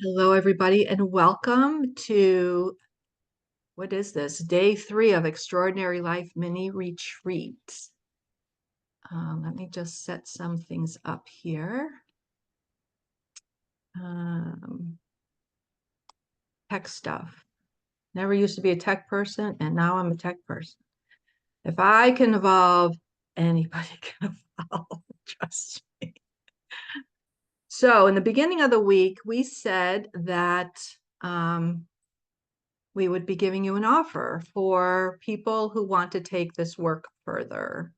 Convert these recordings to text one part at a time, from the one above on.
Hello, everybody, and welcome to what is this? Day 3 of Extraordinary Life Mini Retreat. Let me just set some things up here. Tech stuff. Never used to be a tech person, and now I'm a tech person. If I can evolve, anybody can evolve. Trust me. So, in the beginning of the week, we said that we would be giving you an offer for people who want to take this work further.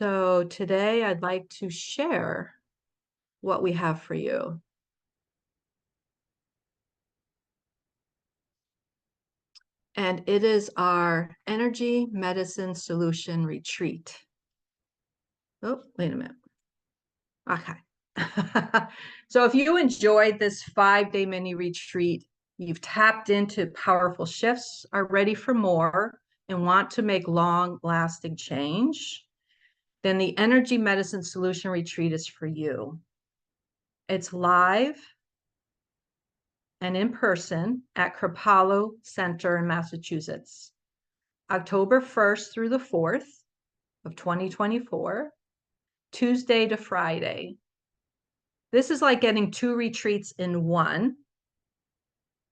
So today I'd like to share what we have for you. And it is our Energy Medicine Solution Retreat. Oh, wait a minute. Okay. So if you enjoyed this 5-day mini retreat, you've tapped into powerful shifts, are ready for more, and want to make long-lasting change, then the Energy Medicine Solution Retreat is for you. It's live and in person at Kripalu Center in Massachusetts, October 1st through the 4th of 2024, Tuesday to Friday. This is like getting 2 retreats in one,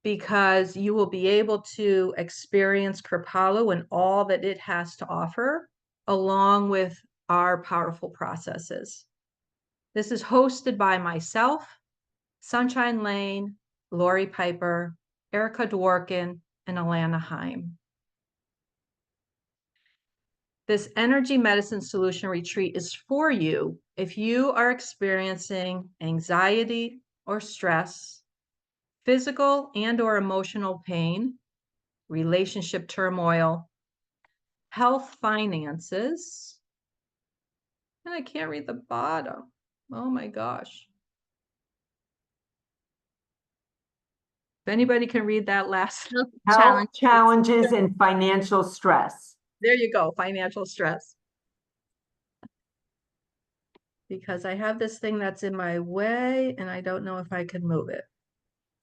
because you will be able to experience Kripalu and all that it has to offer, along with our powerful processes. This is hosted by myself, Sunshine Lane, Lori Piper, Erica Dworkin, and Alana Heim. This Energy Medicine Solution Retreat is for you if you are experiencing anxiety or stress, physical and or emotional pain, relationship turmoil, health, finances, and I can't read the bottom. Oh my gosh. If anybody can read that last Health challenges and financial stress. There you go, financial stress. Because I have this thing that's in my way and I don't know if I can move it.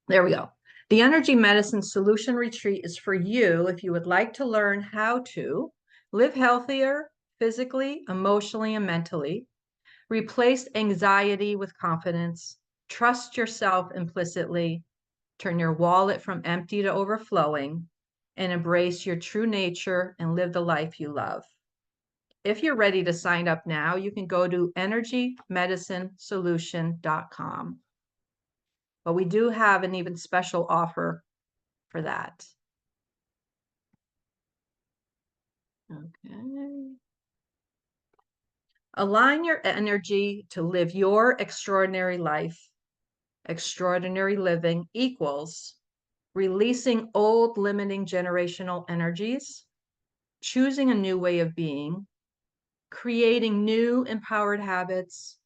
There we go. The Energy Medicine Solution Retreat is for you if you would like to learn how to live healthier physically, emotionally, and mentally, replace anxiety with confidence, trust yourself implicitly, turn your wallet from empty to overflowing, and embrace your true nature and live the life you love. If you're ready to sign up now, you can go to energymedicinesolution.com. But we do have an even special offer for that. Okay. Align your energy to live your extraordinary life. Extraordinary living equals releasing old limiting generational energies, choosing a new way of being, creating new empowered habits,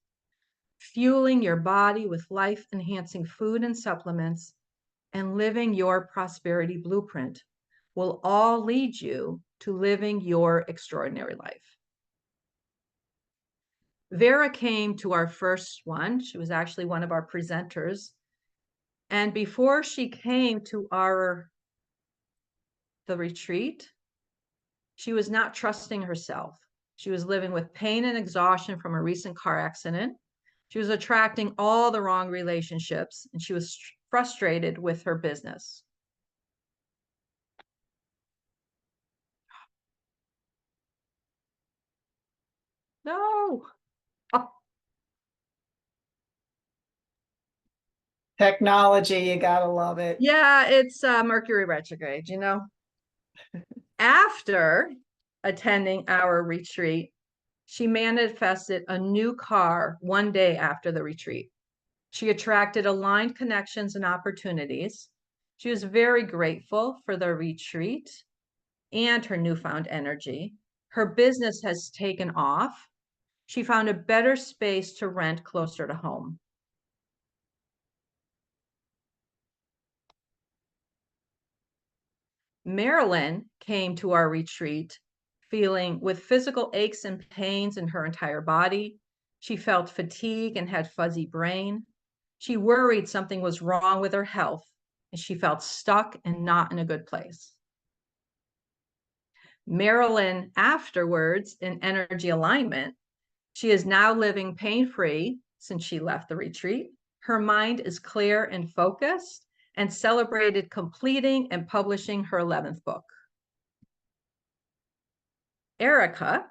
fueling your body with life-enhancing food and supplements, and living your prosperity blueprint will all lead you to living your extraordinary life. Vera came to our first one. She was actually one of our presenters. And before she came to the retreat, she was not trusting herself. She was living with pain and exhaustion from a recent car accident. She was attracting all the wrong relationships, and she was frustrated with her business. No. Oh. Technology, you gotta love it. Yeah, it's Mercury retrograde, you know. After attending our retreat, she manifested a new car one day after the retreat. She attracted aligned connections and opportunities. She was very grateful for the retreat and her newfound energy. Her business has taken off. She found a better space to rent closer to home. Marilyn came to our retreat feeling with physical aches and pains in her entire body. She felt fatigue and had fuzzy brain. She worried something was wrong with her health, and she felt stuck and not in a good place. Marilyn, afterwards, in energy alignment, she is now living pain-free since she left the retreat. Her mind is clear and focused, and celebrated completing and publishing her 11th book. Erica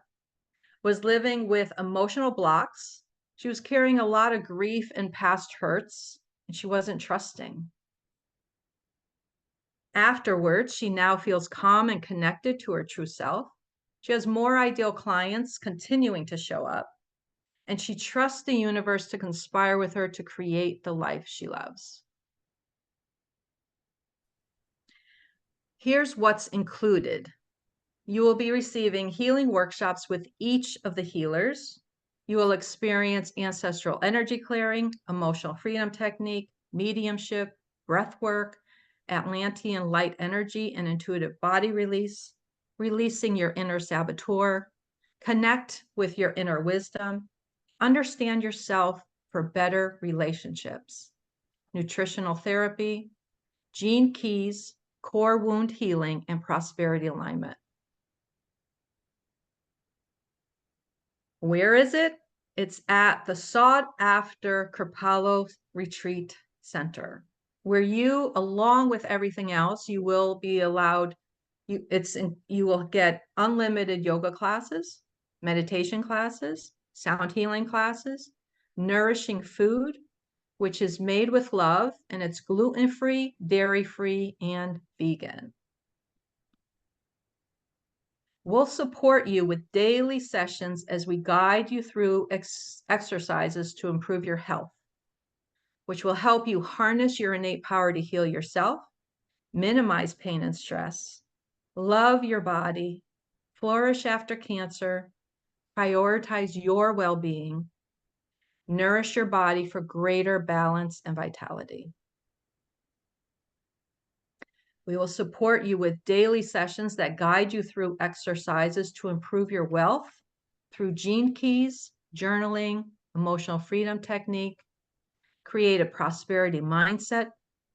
was living with emotional blocks. She was carrying a lot of grief and past hurts, and she wasn't trusting. Afterwards, she now feels calm and connected to her true self. She has more ideal clients continuing to show up, and she trusts the universe to conspire with her to create the life she loves. Here's what's included. You will be receiving healing workshops with each of the healers. You will experience ancestral energy clearing, emotional freedom technique, mediumship, breath work, Atlantean light energy and intuitive body release, releasing your inner saboteur, connect with your inner wisdom, understand yourself for better relationships, nutritional therapy, gene keys, core wound healing, and prosperity alignment. Where is it? It's at the sought after Kripalu Retreat Center, where you, along with everything else, you will be allowed, you will get unlimited yoga classes, meditation classes, sound healing classes, nourishing food, which is made with love, and it's gluten-free, dairy-free, and vegan. We'll support you with daily sessions as we guide you through exercises to improve your health, which will help you harness your innate power to heal yourself, minimize pain and stress, love your body, flourish after cancer, prioritize your well-being, nourish your body for greater balance and vitality. We will support you with daily sessions that guide you through exercises to improve your wealth through gene keys, journaling, emotional freedom technique, create a prosperity mindset,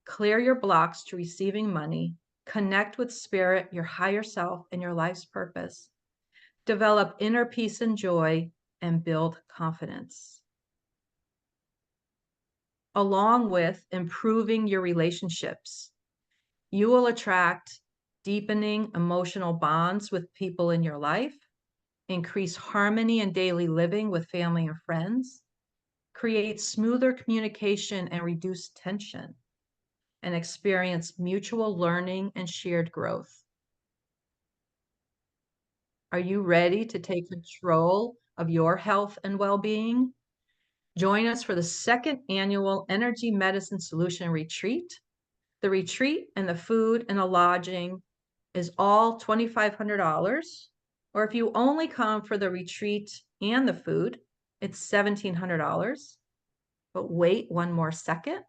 clear your blocks to receiving money, connect with spirit, your higher self, and your life's purpose, develop inner peace and joy, and build confidence. Along with improving your relationships, you will attract deepening emotional bonds with people in your life, increase harmony in daily living with family and friends, create smoother communication and reduce tension, and experience mutual learning and shared growth. Are you ready to take control of your health and well-being? Join us for the second annual Energy Medicine Solution Retreat. The retreat and the food and the lodging is all $2,500. Or if you only come for the retreat and the food, it's $1,700. But wait one more second.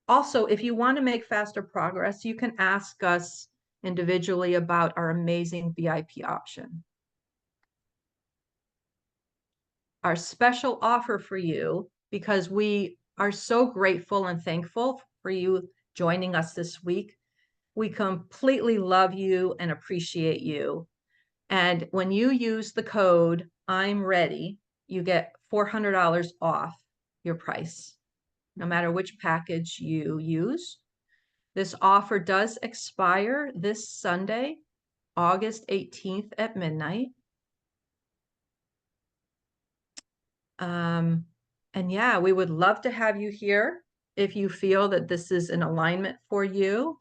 Also, if you want to make faster progress, you can ask us individually about our amazing VIP option. Our special offer for you, because we are so grateful and thankful for you joining us this week. We completely love you and appreciate you. And when you use the code I'm ready, you get $400 off your price, no matter which package you use. This offer does expire this Sunday, August 18th at midnight. And yeah, we would love to have you here if you feel that this is an alignment for you.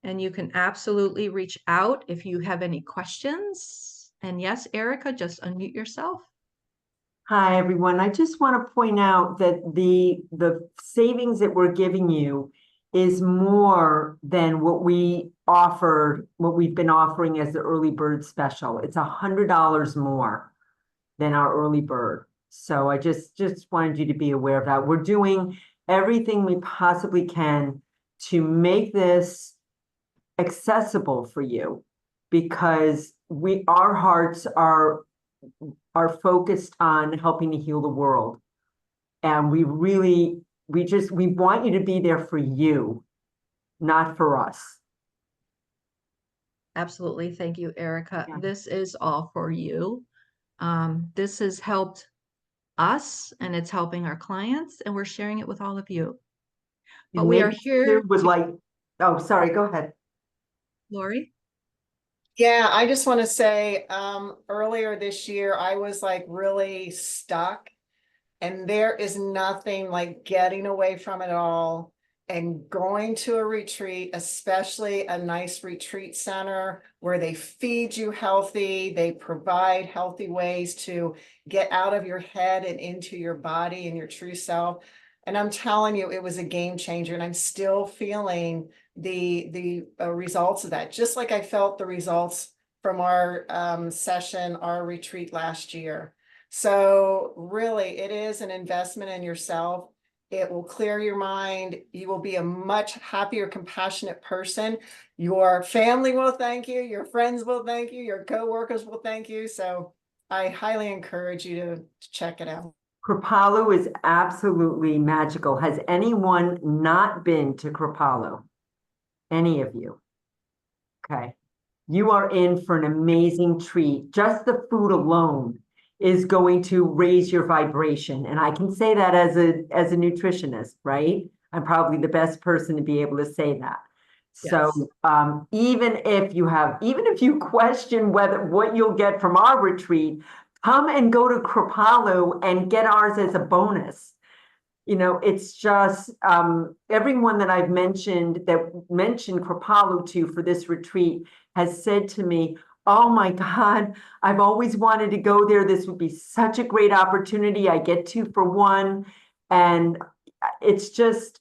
And you can absolutely reach out if you have any questions. And yes, Erica, just unmute yourself. Hi, everyone. I just want to point out that the savings that we're giving you is more than what we offered, what we've been offering as the early bird special. It's $100 more than our early bird. So I just wanted you to be aware of that. We're doing everything we possibly can to make this accessible for you, because our hearts are focused on helping to heal the world. And we want you to be there for you, not for us. Absolutely. Thank you, Erica. Yeah. This is all for you. This has helped us and it's helping our clients, and we're sharing it with all of you. But And we are maybe Sue here would to, like, oh, sorry, go ahead. Lori. Yeah, I just want to say, earlier this year, I was like really stuck. And there is nothing like getting away from it all and going to a retreat, especially a nice retreat center where they feed you healthy, they provide healthy ways to get out of your head and into your body and your true self. And I'm telling you, it was a game changer, and I'm still feeling the results of that, just like I felt the results from our session, our retreat last year. So really, it is an investment in yourself. It will clear your mind. You will be a much happier, compassionate person. Your family will thank you. Your friends will thank you. Your coworkers will thank you. So I highly encourage you to check it out. Kripalu is absolutely magical. Has anyone not been to Kripalu? Any of you? Okay. You are in for an amazing treat. Just the food alone is going to raise your vibration. And I can say that as a nutritionist, right? I'm probably the best person to be able to say that. So Yes. even if you question what you'll get from our retreat, come and go to Kripalu and get ours as a bonus. It's just everyone that I've mentioned Kripalu to for this retreat has said to me, oh my God, I've always wanted to go there. This would be such a great opportunity. I get 2 for 1. And it's just,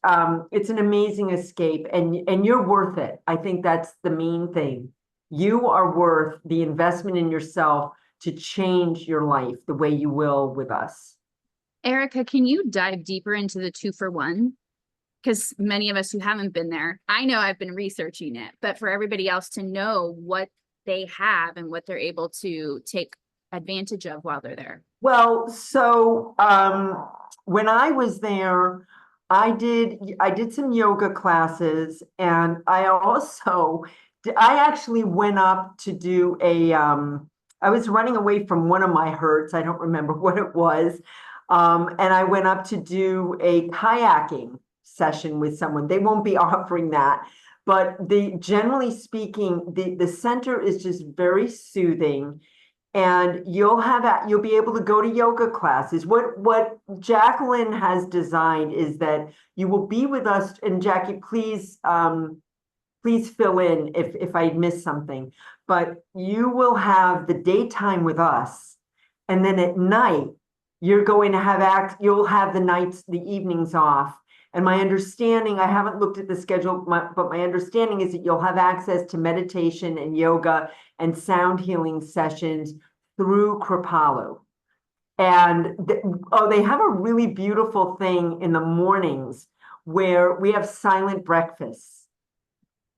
it's an amazing escape, and you're worth it. I think that's the main thing. You are worth the investment in yourself to change your life the way you will with us. Erica, can you dive deeper into the 2 for 1? Because many of us who haven't been there, I know I've been researching it, but for everybody else to know what they have and what they're able to take advantage of while they're there. Well, so when I was there, I did some yoga classes, and I actually went up to do I was running away from one of my hurts. I don't remember what it was. And I went up to do a kayaking session with someone. They won't be offering that, but generally speaking, the center is just very soothing. And you'll be able to go to yoga classes. What Jacqueline has designed is that you will be with us, and Jackie, please fill in if I miss something, but you will have the daytime with us, and then at night you'll have the evenings off. And my understanding, I haven't looked at the schedule, but my understanding is that you'll have access to meditation and yoga and sound healing sessions through Kripalu. And they have a really beautiful thing in the mornings where we have silent breakfasts.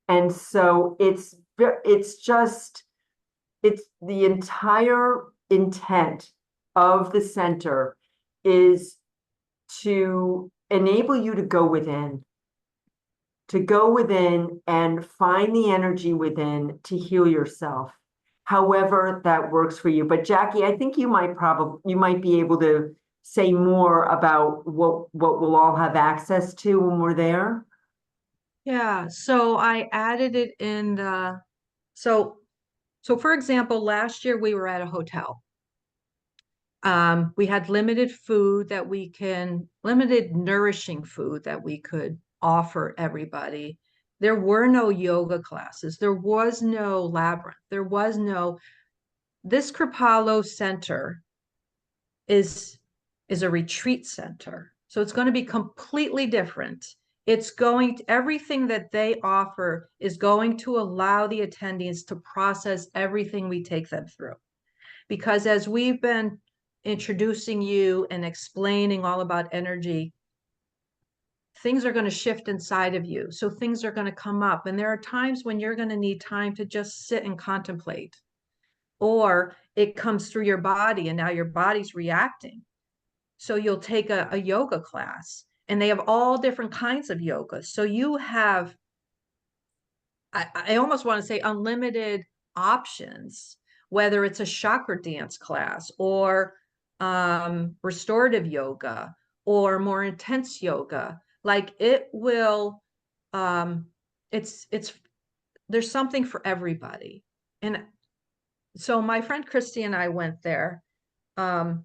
And so it's the entire intent of the center is to enable you to go within and find the energy within to heal yourself, however that works for you. But Jackie, I think you might be able to say more about what we'll all have access to when we're there. Yeah. So I added it in so for example, last year we were at a hotel. We had limited nourishing food that we could offer everybody. There were no yoga classes. There was no labyrinth. This Kripalu Center is a retreat center. So it's going to be completely different. Everything that they offer is going to allow the attendees to process everything we take them through. Because as we've been introducing you and explaining all about energy, things are going to shift inside of you. So things are going to come up. And there are times when you're going to need time to just sit and contemplate. Or it comes through your body and now your body's reacting. So you'll take a yoga class, and they have all different kinds of yoga. So you have, I almost want to say, unlimited options, whether it's a chakra dance class or restorative yoga or more intense yoga. Like it will, it's there's something for everybody. And so my friend Christy and I went there, and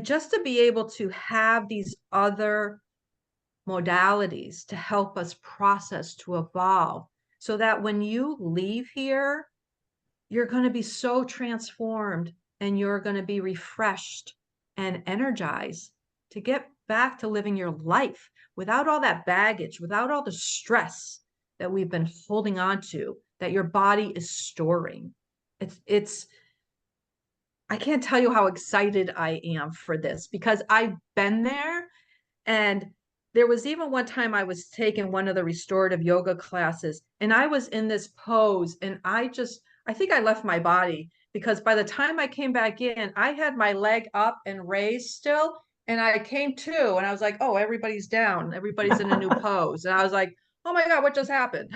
just to be able to have these other modalities to help us process, to evolve, so that when you leave here, you're going to be so transformed and you're going to be refreshed and energized to get back to living your life without all that baggage, without all the stress that we've been holding on to, that your body is storing. It's I can't tell you how excited I am for this, because I've been there. And there was even one time I was taking one of the restorative yoga classes, and I was in this pose, and I think I left my body, because by the time I came back in, I had my leg up and raised still. And I came to, and I was like, oh, everybody's down. Everybody's in a new pose. And I was like, oh my God, what just happened?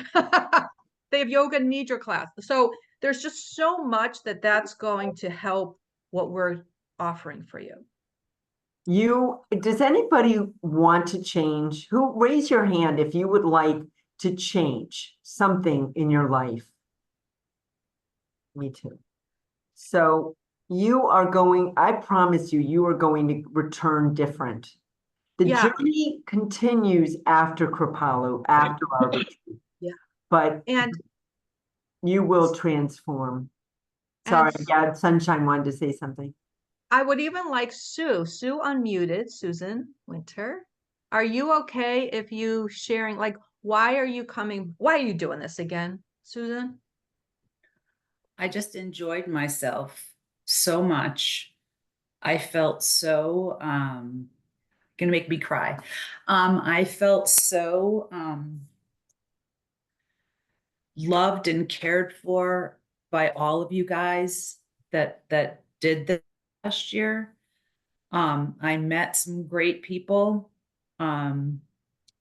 They have yoga nidra class. So there's just so much that's going to help what we're offering for you. Does anybody want to change? Raise your hand if you would like to change something in your life. Me too. So I promise you are going to return different. The journey continues after Kripalu, after our retreat. Yeah. But and you will transform. Sorry, Sunshine wanted to say something. I would even like Sue unmuted, Susan Winter. Are you okay if you sharing, like, why are you doing this again, Susan? I just enjoyed myself so much. I felt so, gonna make me cry. I felt so loved and cared for by all of you guys that did this last year. I met some great people, and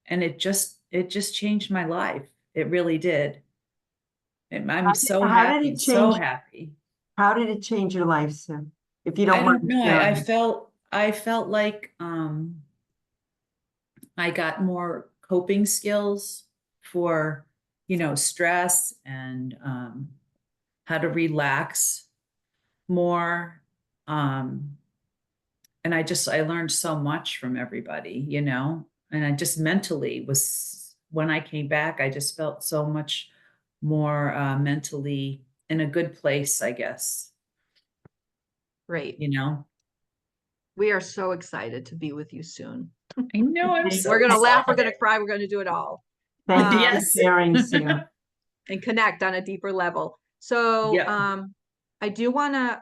it just changed my life. It really did. I'm so happy, so happy. How did it change your life, Sue? If you don't I mind don't know. sharing. I felt like I got more coping skills for, stress and how to relax more. And I learned so much from everybody, and I just mentally when I came back, I just felt so much more mentally in a good place, I guess. Great. We are so excited to be with you soon. I know. We're going to laugh. We're going to cry. We're going to do it all. Thank you for sharing, Sue. And connect on a deeper level. So I do want to,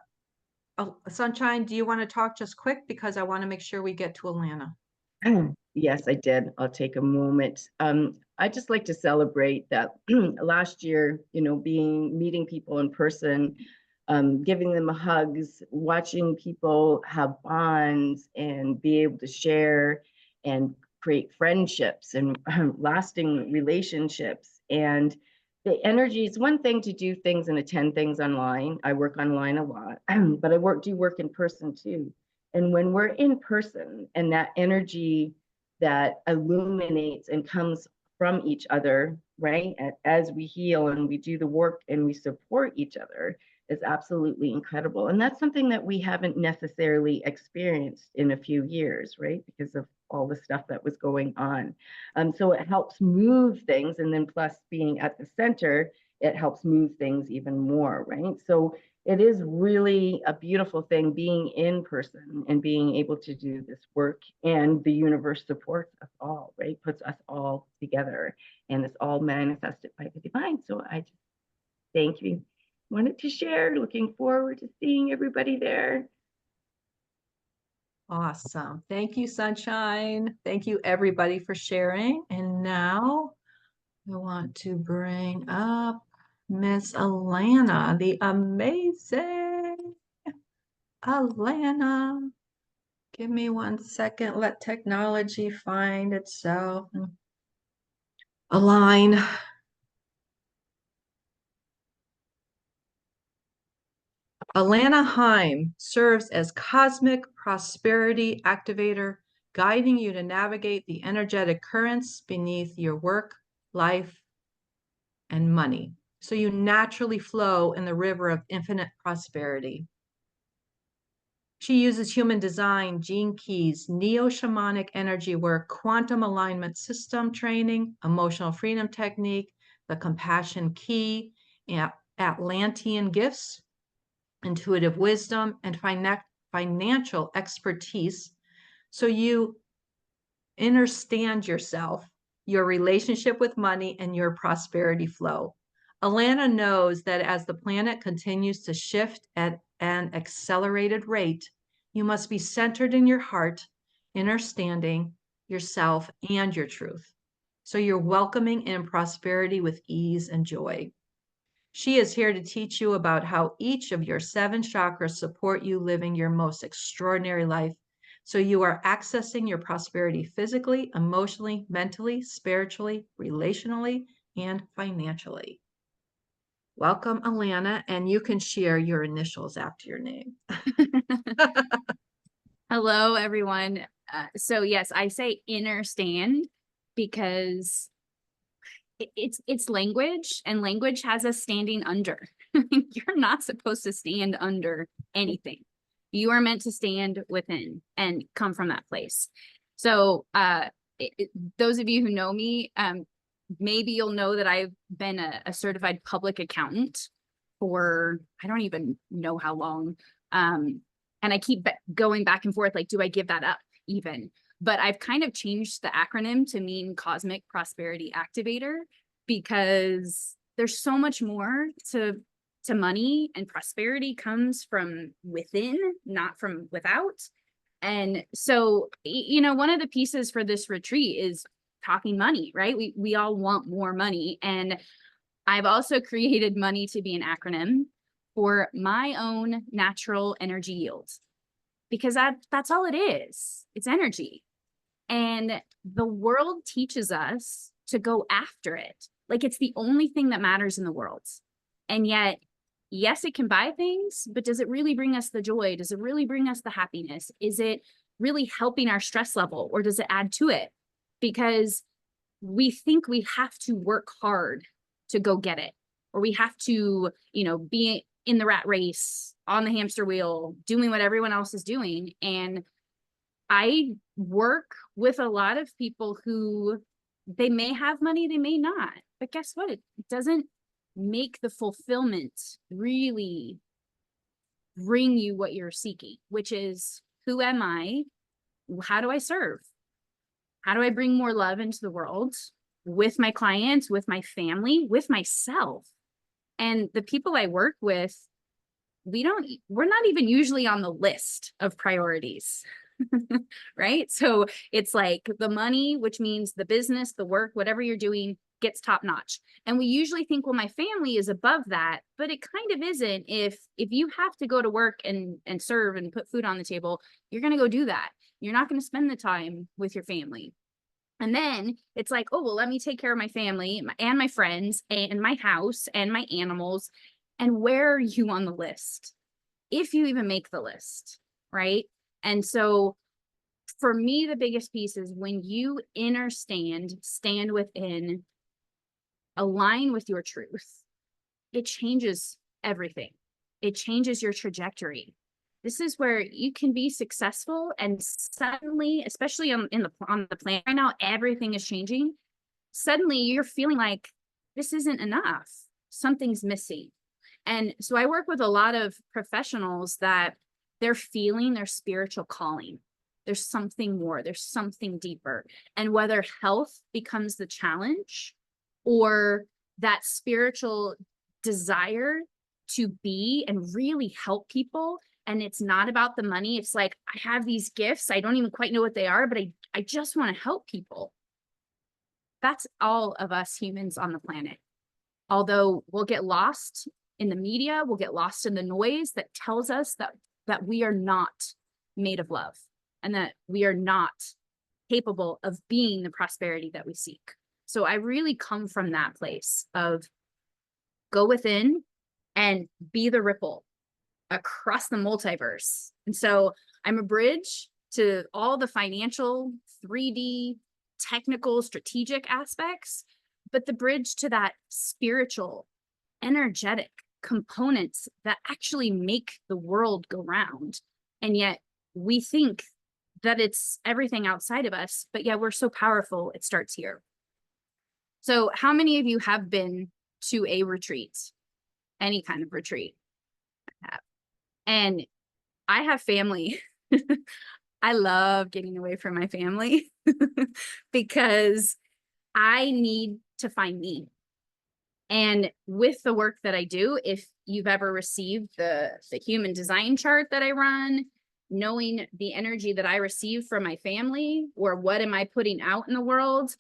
Sunshine, do you want to talk just quick? Because I want to make sure we get to Alana. Yes, I did. I'll take a moment. I just like to celebrate that last year, meeting people in person, giving them hugs, watching people have bonds and be able to share and create friendships and lasting relationships. And the energy is one thing to do things and attend things online. I work online a lot, but I do work in person too. And when we're in person and that energy that illuminates and comes from each other, right? As we heal and we do the work and we support each other, is absolutely incredible. And that's something that we haven't necessarily experienced in a few years, right? Because of all the stuff that was going on. So it helps move things. And then plus being at the center, it helps move things even more, right? So it is really a beautiful thing being in person and being able to do this work, and the universe supports us all, right? Puts us all together, and it's all manifested by the divine. So I just thank you. Wanted to share, looking forward to seeing everybody there. Awesome. Thank you, Sunshine. Thank you, everybody, for sharing. And now I want to bring up Miss Alana, the amazing Alana. Give me 1 second. Let technology find itself. Align. Alana Heim serves as cosmic prosperity activator, guiding you to navigate the energetic currents beneath your work, life, and money, so you naturally flow in the river of infinite prosperity. She uses human design, gene keys, neo-shamanic energy work, quantum alignment system training, emotional freedom technique, the compassion key, Atlantean gifts, intuitive wisdom, and financial expertise, so you understand yourself, your relationship with money, and your prosperity flow. Alana knows that as the planet continues to shift at an accelerated rate, you must be centered in your heart, understanding yourself and your truth, so you're welcoming in prosperity with ease and joy. She is here to teach you about how each of your 7 chakras support you living your most extraordinary life, so you are accessing your prosperity physically, emotionally, mentally, spiritually, relationally, and financially. Welcome, Alana, and you can share your initials after your name. Hello, everyone. So yes, I say inner stand because it's language, and language has us standing under. You're not supposed to stand under anything. You are meant to stand within and come from that place. So those of you who know me, maybe you'll know that I've been a certified public accountant for, I don't even know how long. And I keep going back and forth, like, do I give that up even? But I've kind of changed the acronym to mean Cosmic Prosperity Activator, because there's so much more to money, and prosperity comes from within, not from without. And so, you know, one of the pieces for this retreat is talking money, right? We all want more money. And I've also created money to be an acronym for my own natural energy yield, because that's all it is. It's energy. And the world teaches us to go after it. Like it's the only thing that matters in the world. And yet, yes, it can buy things, but does it really bring us the joy? Does it really bring us the happiness? Is it really helping our stress level, or does it add to it? Because we think we have to work hard to go get it, or we have to, you know, be in the rat race on the hamster wheel, doing what everyone else is doing. And I work with a lot of people who, they may have money, they may not, but guess what? It doesn't make the fulfillment really bring you what you're seeking, which is, who am I? How do I serve? How do I bring more love into the world with my clients, with my family, with myself? And the people I work with, we're not even usually on the list of priorities. Right? So it's like the money, which means the business, the work, whatever you're doing gets top notch. And we usually think, well, my family is above that, but it kind of isn't. If you have to go to work and serve and put food on the table, you're going to go do that. You're not going to spend the time with your family. And then it's like, oh, well, let me take care of my family and my friends and my house and my animals. And where are you on the list? If you even make the list, right? And so for me, the biggest piece is when you stand within, align with your truth, it changes everything. It changes your trajectory. This is where you can be successful, and suddenly, especially on the planet right now, everything is changing. Suddenly you're feeling like this isn't enough. Something's missing. And so I work with a lot of professionals that they're feeling their spiritual calling. There's something more, there's something deeper. And whether health becomes the challenge, or that spiritual desire to be and really help people, and it's not about the money. It's like, I have these gifts, I don't even quite know what they are, but I just want to help people. That's all of us humans on the planet. Although we'll get lost in the media, we'll get lost in the noise that tells us that we are not made of love. and that we are not capable of being the prosperity that we seek. So I really come from that place of go within and be the ripple across the multiverse. And so I'm a bridge to all the financial, 3D, technical, strategic aspects, but the bridge to that spiritual, energetic components that actually make the world go round. And yet we think that it's everything outside of us, but yeah, we're so powerful. It starts here. So how many of you have been to a retreat, any kind of retreat? I have. And I have family. I love getting away from my family because I need to find me. And with the work that I do, if you've ever received the human design chart that I run, knowing the energy that I receive from my family, or what am I putting out in the world,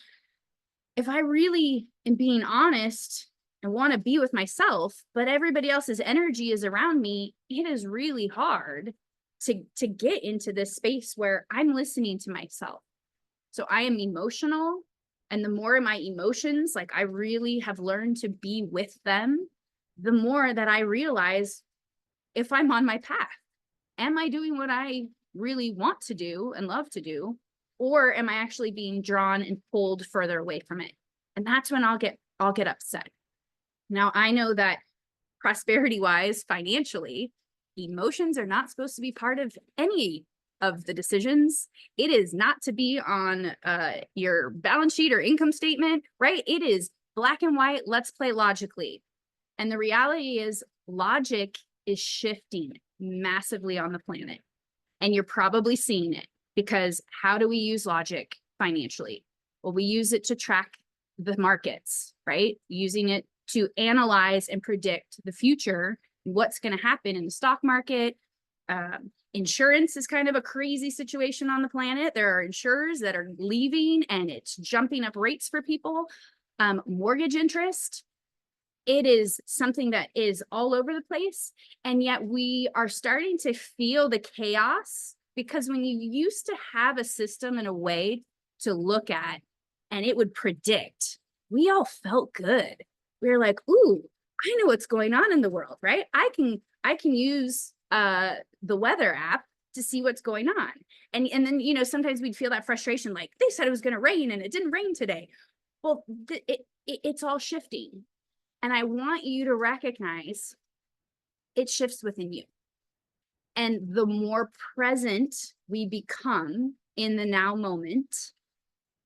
if I really am being honest and want to be with myself, but everybody else's energy is around me, it is really hard to get into this space where I'm listening to myself. So I am emotional, and the more my emotions, like I really have learned to be with them, the more that I realize if I'm on my path. Am I doing what I really want to do and love to do? Or am I actually being drawn and pulled further away from it? And that's when I'll get upset. Now, I know that prosperity-wise, financially, emotions are not supposed to be part of any of the decisions. It is not to be on your balance sheet or income statement, right? It is black and white. Let's play logically. And the reality is logic is shifting massively on the planet. And you're probably seeing it, because how do we use logic financially? Well, we use it to track the markets, right? Using it to analyze and predict the future, what's going to happen in the stock market. Insurance is kind of a crazy situation on the planet. There are insurers that are leaving and it's jumping up rates for people. Mortgage interest, it is something that is all over the place. And yet we are starting to feel the chaos, because when you used to have a system and a way to look at and it would predict, we all felt good. We were like, ooh, I know what's going on in the world, right? I can use the weather app to see what's going on. And then, you know, sometimes we'd feel that frustration, like they said it was going to rain and it didn't rain today. Well, it's all shifting. And I want you to recognize it shifts within you. And the more present we become in the now moment,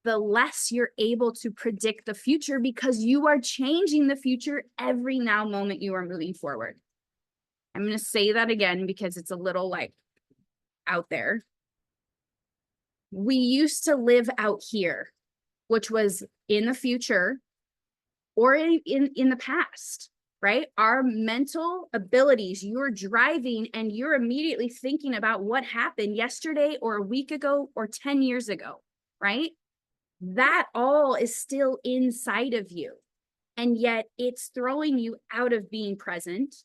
the less you're able to predict the future, because you are changing the future every now moment you are moving forward. I'm going to say that again because it's a little like out there. We used to live out here, which was in the future or in the past, right? Our mental abilities, you're driving and you're immediately thinking about what happened yesterday or a week ago or 10 years ago, right? That all is still inside of you. And yet it's throwing you out of being present.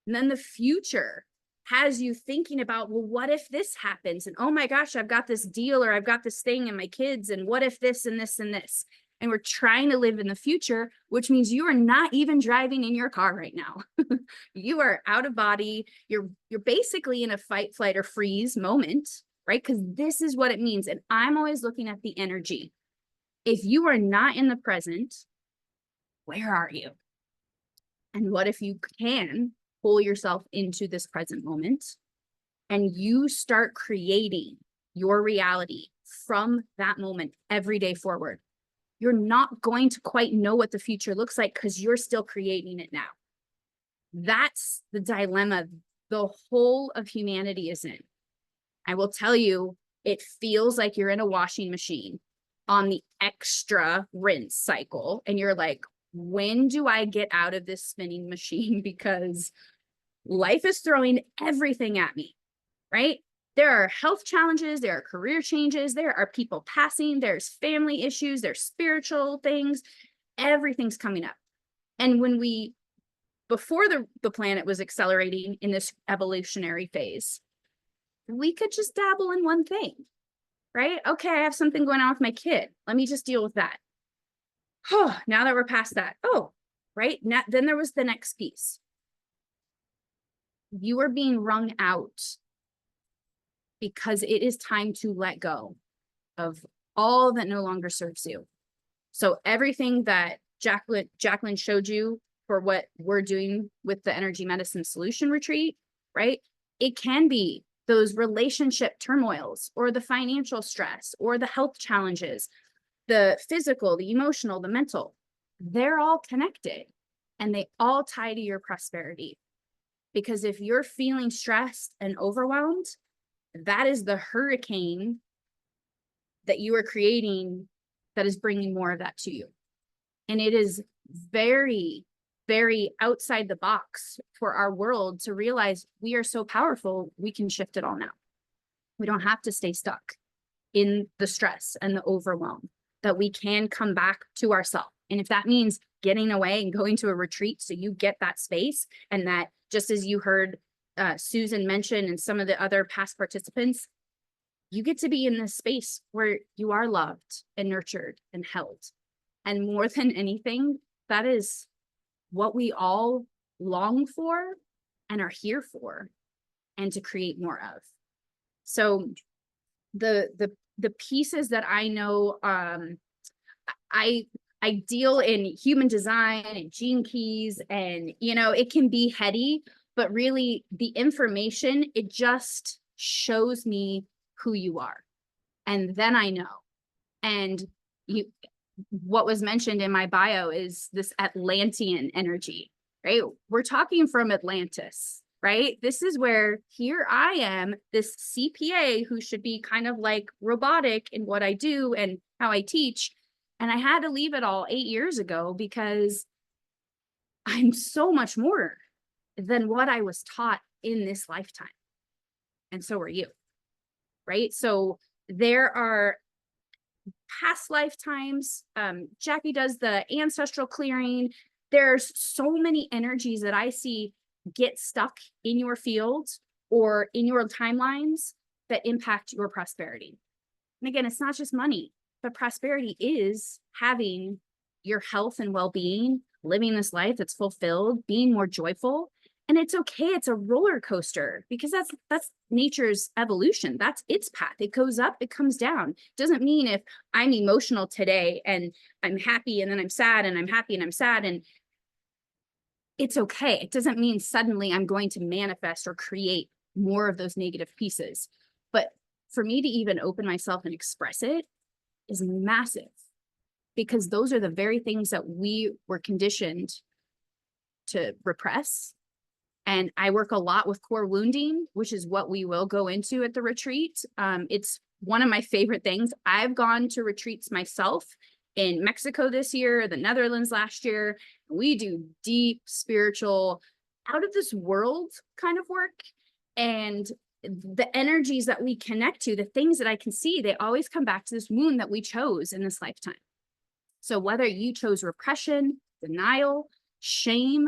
And then the future has you thinking about, well, what if this happens? And oh my gosh, I've got this deal, or I've got this thing and my kids, and what if this and this and this? And we're trying to live in the future, which means you are not even driving in your car right now. You are out of body. You're basically in a fight, flight, or freeze moment, right? Because this is what it means. And I'm always looking at the energy. If you are not in the present, where are you? And what if you can pull yourself into this present moment and you start creating your reality from that moment every day forward? You're not going to quite know what the future looks like because you're still creating it now. That's the dilemma the whole of humanity is in. I will tell you, it feels like you're in a washing machine on the extra rinse cycle. And you're like, when do I get out of this spinning machine? Because life is throwing everything at me, right? There are health challenges, there are career changes, there are people passing, there's family issues, there's spiritual things, everything's coming up. And when before the planet was accelerating in this evolutionary phase, we could just dabble in one thing, right? Okay, I have something going on with my kid. Let me just deal with that. Oh, now that we're past that, oh, right. Now, then there was the next piece. You are being wrung out because it is time to let go of all that no longer serves you. So everything that Jacqueline showed you for what we're doing with the energy medicine solution retreat, right? It can be those relationship turmoils or the financial stress or the health challenges, the physical, the emotional, the mental. They're all connected and they all tie to your prosperity. Because if you're feeling stressed and overwhelmed, that is the hurricane that you are creating that is bringing more of that to you. And it is very, very outside the box for our world to realize we are so powerful, we can shift it all now. We don't have to stay stuck in the stress and the overwhelm, that we can come back to ourselves. And if that means getting away and going to a retreat so you get that space, and that just as you heard Susan mention and some of the other past participants, you get to be in this space where you are loved and nurtured and held. And more than anything, that is what we all long for and are here for, and to create more of. So the pieces that I know, I deal in human design and gene keys, and it can be heady, but really the information, it just shows me who you are. And then I know. And what was mentioned in my bio is this Atlantean energy, right? We're talking from Atlantis, right? This is where here I am, this CPA who should be kind of like robotic in what I do and how I teach. And I had to leave it all 8 years ago because I'm so much more than what I was taught in this lifetime. And so are you, right? So there are past lifetimes. Jackie does the ancestral clearing. There's so many energies that I see get stuck in your field or in your timelines that impact your prosperity. And again, it's not just money, but prosperity is having your health and well-being, living this life that's fulfilled, being more joyful. And it's okay. It's a roller coaster because that's nature's evolution. That's its path. It goes up, it comes down. Doesn't mean if I'm emotional today and I'm happy and then I'm sad and I'm happy and I'm sad, and it's okay. It doesn't mean suddenly I'm going to manifest or create more of those negative pieces. But for me to even open myself and express it is massive, because those are the very things that we were conditioned to repress. And I work a lot with core wounding, which is what we will go into at the retreat. It's one of my favorite things. I've gone to retreats myself in Mexico this year, the Netherlands last year. We do deep spiritual, out of this world kind of work. And the energies that we connect to, the things that I can see, they always come back to this wound that we chose in this lifetime. So whether you chose repression, denial, shame,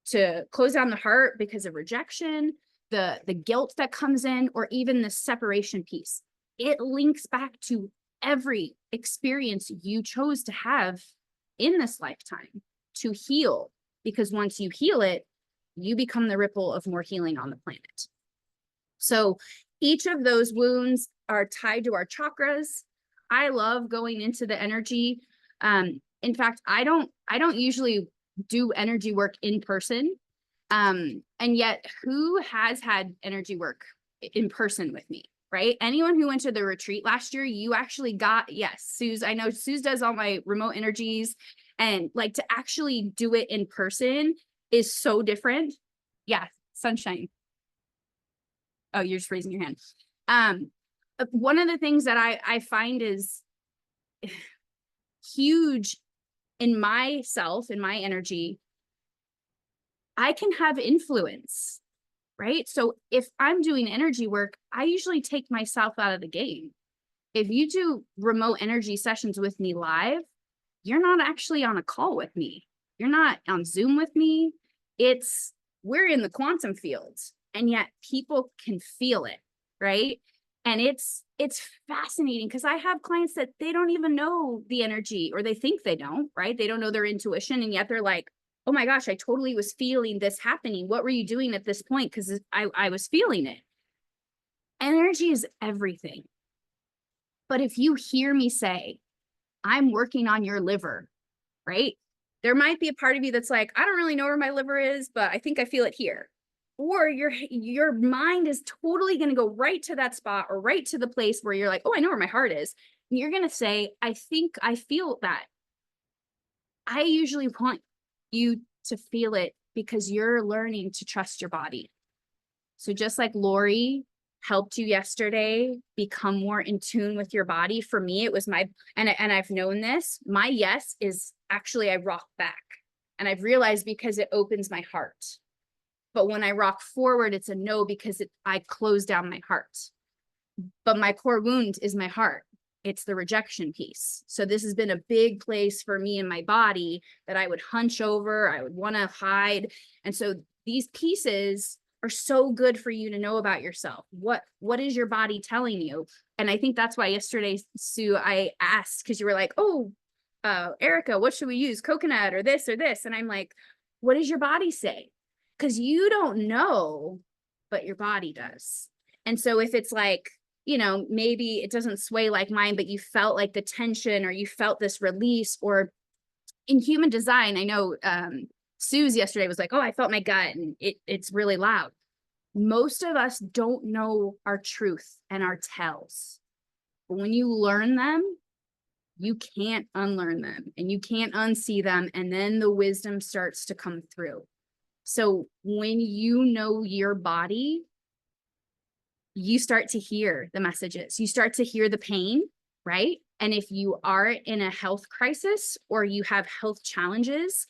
to close down the heart because of rejection, the guilt that comes in, or even the separation piece, it links back to every experience you chose to have in this lifetime to heal. Because once you heal it, you become the ripple of more healing on the planet. So each of those wounds are tied to our chakras. I love going into the energy. In fact, I don't usually do energy work in person. And yet who has had energy work in person with me, right? Anyone who went to the retreat last year, you actually got, yes, Suze, I know Suze does all my remote energies, and like to actually do it in person is so different. Yeah, sunshine. Oh, you're just raising your hand. One of the things that I find is huge in myself, in my energy, I can have influence, right? So if I'm doing energy work, I usually take myself out of the game. If you do remote energy sessions with me live, you're not actually on a call with me. You're not on Zoom with me. We're in the quantum fields, and yet people can feel it, right? And it's fascinating because I have clients that they don't even know the energy, or they think they don't, right? They don't know their intuition, and yet they're like, oh my gosh, I totally was feeling this happening. What were you doing at this point? Because I was feeling it. Energy is everything. But if you hear me say, I'm working on your liver, right? There might be a part of you that's like, I don't really know where my liver is, but I think I feel it here. Or your mind is totally going to go right to that spot, or right to the place where you're like, oh, I know where my heart is. And you're going to say, I think I feel that. I usually want you to feel it because you're learning to trust your body. So just like Lori helped you yesterday become more in tune with your body, for me, it was and I've known this, my yes is actually I rock back. And I've realized because it opens my heart. But when I rock forward, it's a no because I close down my heart. But my core wound is my heart. It's the rejection piece. So this has been a big place for me in my body that I would hunch over, I would want to hide. And so these pieces are so good for you to know about yourself. What is your body telling you? And I think that's why yesterday, Sue, I asked, because you were like, oh, Erica, what should we use? Coconut or this or this? And I'm like, what does your body say? Because you don't know, but your body does. And so if it's like, you know, maybe it doesn't sway like mine, but you felt like the tension, or you felt this release, or in human design, I know Sue's yesterday was like, oh, I felt my gut and it's really loud. Most of us don't know our truth and our tells. But when you learn them, you can't unlearn them and you can't unsee them. And then the wisdom starts to come through. So when you know your body, you start to hear the messages, you start to hear the pain, right? And if you are in a health crisis or you have health challenges,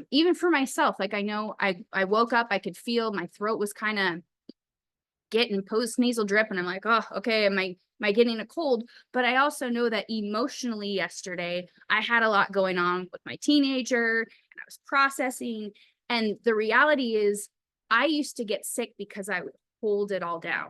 even for myself, like I know I woke up, I could feel my throat was kind of getting post nasal drip, and I'm like, oh, okay, am I getting a cold? But I also know that emotionally yesterday, I had a lot going on with my teenager, and I was processing. And the reality is I used to get sick because I would hold it all down.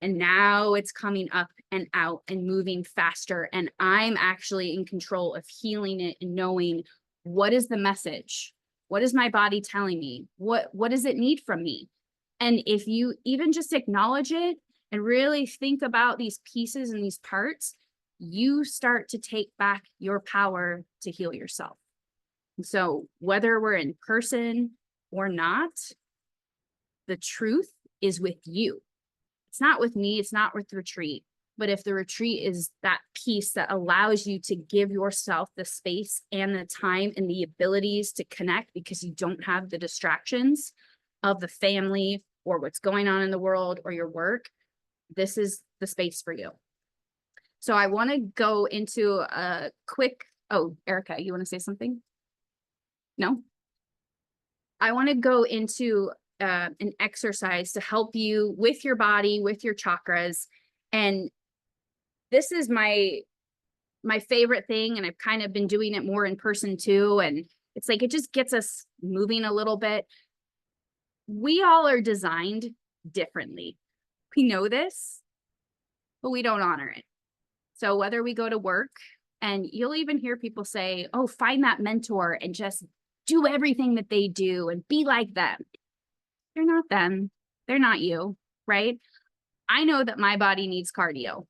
And now it's coming up and out and moving faster. And I'm actually in control of healing it and knowing what is the message? What is my body telling me? What does it need from me? And if you even just acknowledge it and really think about these pieces and these parts, you start to take back your power to heal yourself. And so whether we're in person or not, the truth is with you. It's not with me, it's not with retreat. But if the retreat is that piece that allows you to give yourself the space and the time and the abilities to connect, because you don't have the distractions of the family or what's going on in the world or your work, this is the space for you. So I want to go into a quick, oh, Erica, you want to say something? No? I want to go into an exercise to help you with your body, with your chakras. And this is my favorite thing. And I've kind of been doing it more in person too. And it's like, it just gets us moving a little bit. We all are designed differently. We know this, but we don't honor it. So whether we go to work, and you'll even hear people say, oh, find that mentor and just do everything that they do and be like them. They're not them. They're not you, right? I know that my body needs cardio,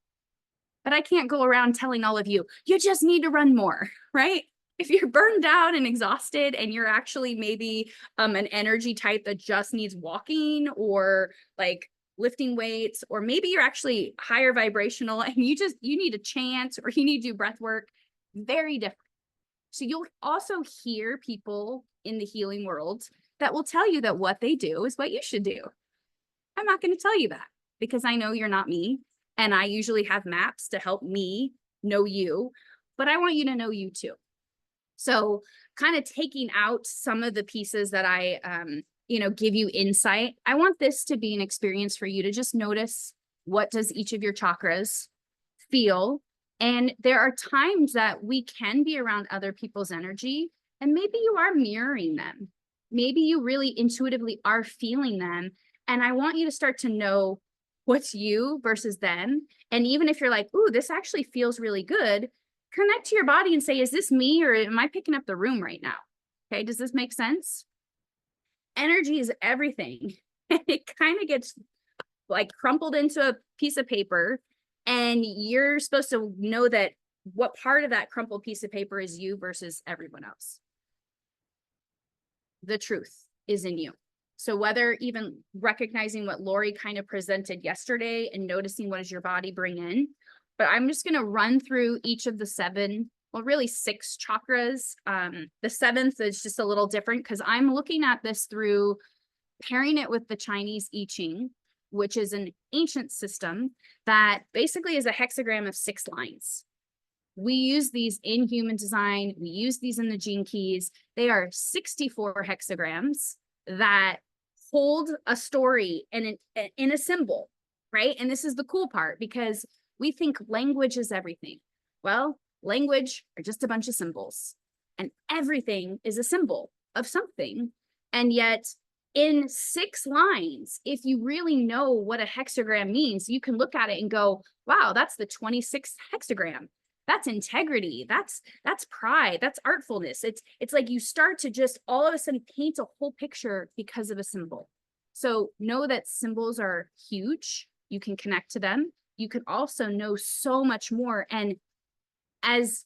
but I can't go around telling all of you, you just need to run more, right? If you're burned out and exhausted and you're actually maybe an energy type that just needs walking or like lifting weights, or maybe you're actually higher vibrational and you need to chant or you need to do breath work, very different. So you'll also hear people in the healing world that will tell you that what they do is what you should do. I'm not going to tell you that because I know you're not me. And I usually have maps to help me know you, but I want you to know you too. So kind of taking out some of the pieces that I, give you insight. I want this to be an experience for you to just notice, what does each of your chakras feel? And there are times that we can be around other people's energy, and maybe you are mirroring them. Maybe you really intuitively are feeling them. And I want you to start to know what's you versus them. And even if you're like, ooh, this actually feels really good, connect to your body and say, is this me or am I picking up the room right now? Okay, does this make sense? Energy is everything. It kind of gets like crumpled into a piece of paper, and you're supposed to know that what part of that crumpled piece of paper is you versus everyone else. The truth is in you. So whether even recognizing what Lori kind of presented yesterday and noticing what does your body bring in, but I'm just going to run through each of the 7, well, really 6 chakras. The 7th is just a little different because I'm looking at this through pairing it with the Chinese I Ching, which is an ancient system that basically is a hexagram of 6 lines. We use these in human design. We use these in the gene keys. They are 64 hexagrams that hold a story and in a symbol, right? And this is the cool part because we think language is everything. Well, language are just a bunch of symbols, and everything is a symbol of something. And yet in 6 lines, if you really know what a hexagram means, you can look at it and go, wow, that's the 26th hexagram. That's integrity. That's pride. That's artfulness. It's like you start to just all of a sudden paint a whole picture because of a symbol. So know that symbols are huge. You can connect to them. You can also know so much more. And as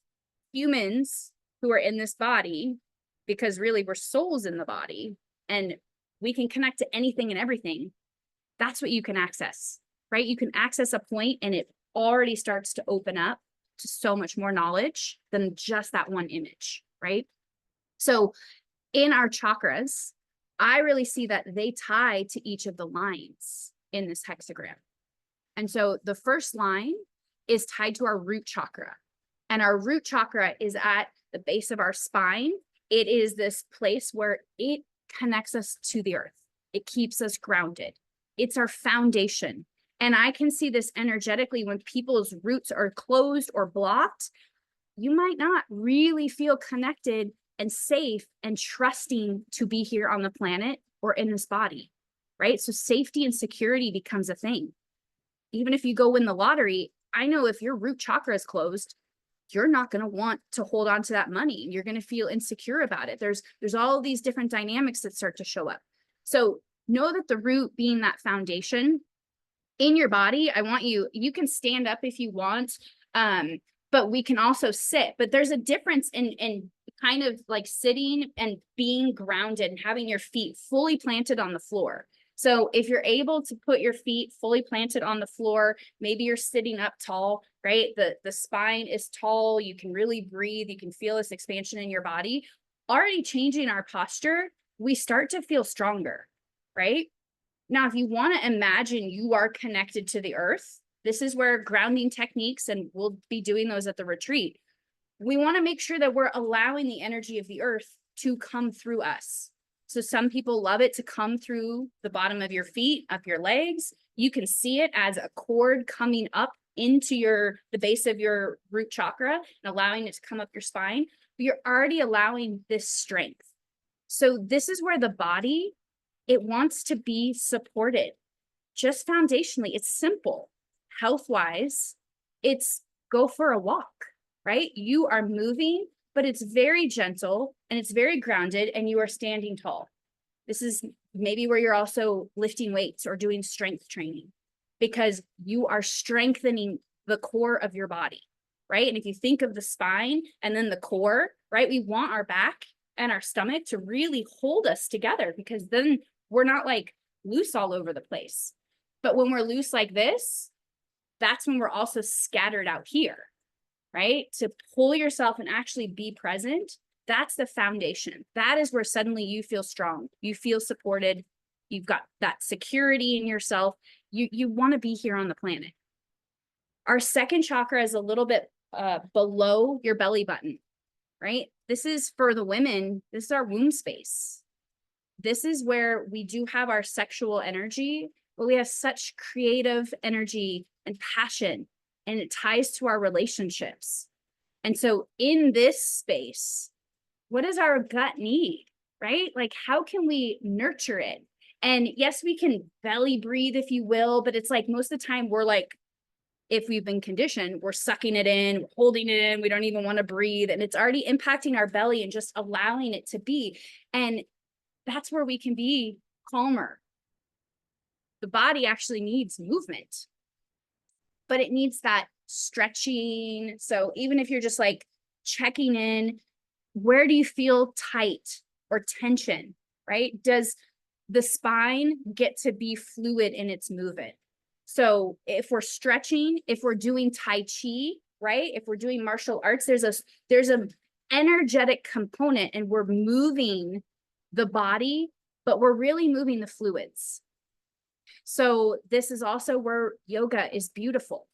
humans who are in this body, because really we're souls in the body and we can connect to anything and everything, that's what you can access, right? You can access a point and it already starts to open up to so much more knowledge than just that one image, right? So in our chakras, I really see that they tie to each of the lines in this hexagram. And so the first line is tied to our root chakra. And our root chakra is at the base of our spine. It is this place where it connects us to the earth. It keeps us grounded. It's our foundation. And I can see this energetically when people's roots are closed or blocked, you might not really feel connected and safe and trusting to be here on the planet or in this body, right? So safety and security becomes a thing. Even if you go win the lottery, I know if your root chakra is closed, you're not going to want to hold on to that money. You're going to feel insecure about it. There's all of these different dynamics that start to show up. So know that the root being that foundation in your body, I want you can stand up if you want, but we can also sit. But there's a difference in kind of like sitting and being grounded and having your feet fully planted on the floor. So if you're able to put your feet fully planted on the floor, maybe you're sitting up tall, right? The spine is tall. You can really breathe. You can feel this expansion in your body. Already changing our posture, we start to feel stronger, right? Now, if you want to imagine you are connected to the earth, this is where grounding techniques, and we'll be doing those at the retreat. We want to make sure that we're allowing the energy of the earth to come through us. So some people love it to come through the bottom of your feet, up your legs. You can see it as a cord coming up into the base of your root chakra and allowing it to come up your spine. But you're already allowing this strength. So this is where the body, it wants to be supported. Just foundationally, it's simple. Health-wise, it's go for a walk, right? You are moving, but it's very gentle and it's very grounded and you are standing tall. This is maybe where you're also lifting weights or doing strength training because you are strengthening the core of your body, right? And if you think of the spine and then the core, right? We want our back and our stomach to really hold us together because then we're not like loose all over the place. But when we're loose like this, that's when we're also scattered out here, right? To pull yourself and actually be present, that's the foundation. That is where suddenly you feel strong. You feel supported. You've got that security in yourself. You want to be here on the planet. Our second chakra is a little bit below your belly button, right? This is for the women. This is our womb space. This is where we do have our sexual energy, but we have such creative energy and passion, and it ties to our relationships. And so in this space, what does our gut need, right? Like, how can we nurture it? And yes, we can belly breathe, if you will, but it's like most of the time we're like, if we've been conditioned, we're sucking it in, we're holding it in, we don't even want to breathe. And it's already impacting our belly and just allowing it to be. And that's where we can be calmer. The body actually needs movement, but it needs that stretching. So even if you're just like checking in, where do you feel tight or tension, right? Does the spine get to be fluid in its movement? So if we're stretching, if we're doing Tai Chi, right? If we're doing martial arts, there's a energetic component and we're moving the body, but we're really moving the fluids. So this is also where yoga is beautiful.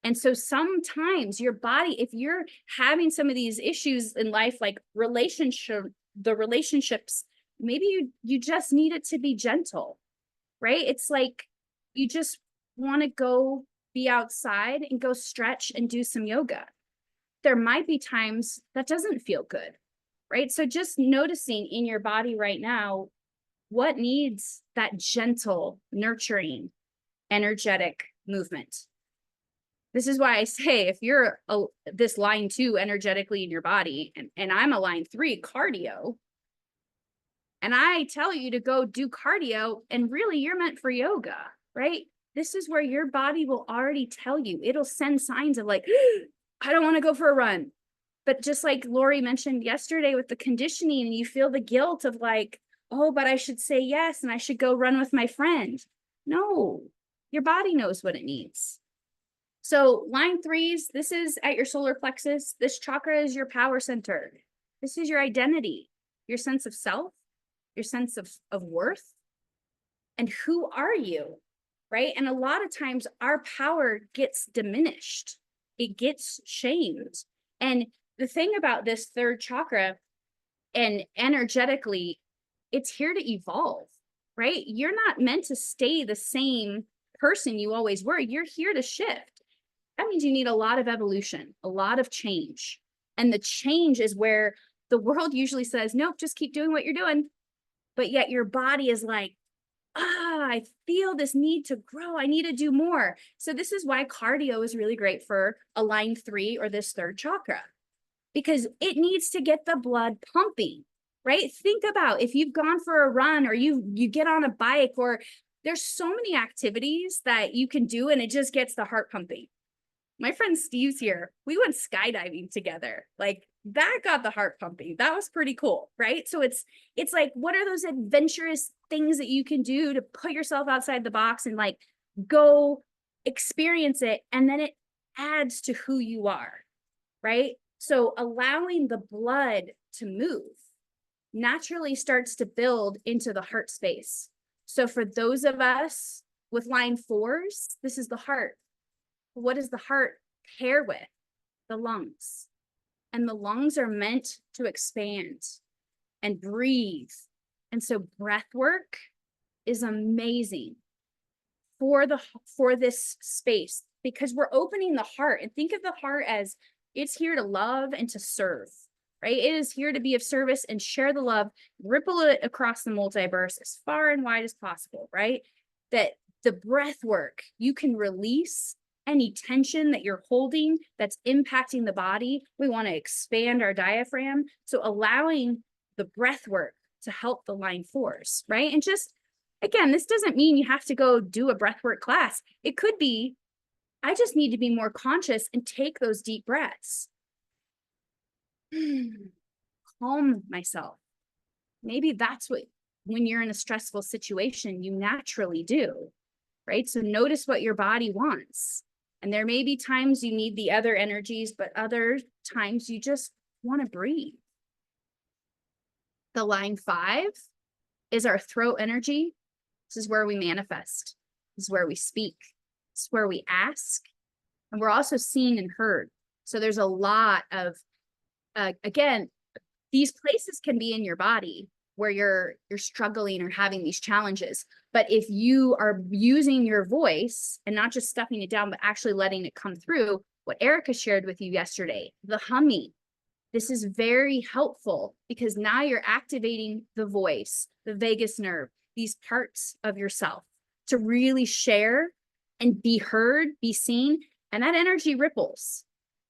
And so sometimes your body, if you're having some of these issues in life, like the relationships, maybe you just need it to be gentle, right? It's like you just want to go be outside and go stretch and do some yoga. There might be times that doesn't feel good, right? So just noticing in your body right now, what needs that gentle, nurturing, energetic movement. This is why I say, if you're this line 2 energetically in your body, and I'm a line 3 cardio, and I tell you to go do cardio, and really you're meant for yoga, right? This is where your body will already tell you. It'll send signs of like, I don't want to go for a run. But just like Lori mentioned yesterday with the conditioning, and you feel the guilt of like, oh, but I should say yes, and I should go run with my friend. No, your body knows what it needs. So line 3s, this is at your solar plexus. This chakra is your power center. This is your identity, your sense of self, your sense of worth, and who are you, right? And a lot of times our power gets diminished. It gets shamed. And the thing about this 3rd chakra, and energetically, it's here to evolve, right? You're not meant to stay the same person you always were. You're here to shift. That means you need a lot of evolution, a lot of change. And the change is where the world usually says, nope, just keep doing what you're doing. But yet your body is like, I feel this need to grow. I need to do more. So this is why cardio is really great for a line 3 or this 3rd chakra, because it needs to get the blood pumping, right? Think about if you've gone for a run or you get on a bike, or there's so many activities that you can do and it just gets the heart pumping. My friend Steve's here. We went skydiving together. Like that got the heart pumping. That was pretty cool, right? So it's like, what are those adventurous things that you can do to put yourself outside the box and like go experience it, and then it adds to who you are, right? So allowing the blood to move naturally starts to build into the heart space. So for those of us with line 4s, this is the heart. What does the heart pair with? The lungs. And the lungs are meant to expand and breathe. And so breath work is amazing for this space, because we're opening the heart. And think of the heart as it's here to love and to serve, right? It is here to be of service and share the love, ripple it across the multiverse as far and wide as possible, right? That the breath work, you can release any tension that you're holding that's impacting the body. We want to expand our diaphragm. So allowing the breath work to help the line 4s, right? And just, again, this doesn't mean you have to go do a breathwork class. It could be, I just need to be more conscious and take those deep breaths. Calm myself. Maybe that's what, when you're in a stressful situation, you naturally do, right? So notice what your body wants. And there may be times you need the other energies, but other times you just want to breathe. The line 5 is our throat energy. This is where we manifest. This is where we speak. This is where we ask. And we're also seen and heard. So there's a lot of, again, these places can be in your body where you're struggling or having these challenges. But if you are using your voice and not just stuffing it down, but actually letting it come through, what Erica shared with you yesterday, the humming, this is very helpful because now you're activating the voice, the vagus nerve. these parts of yourself to really share and be heard, be seen, and that energy ripples.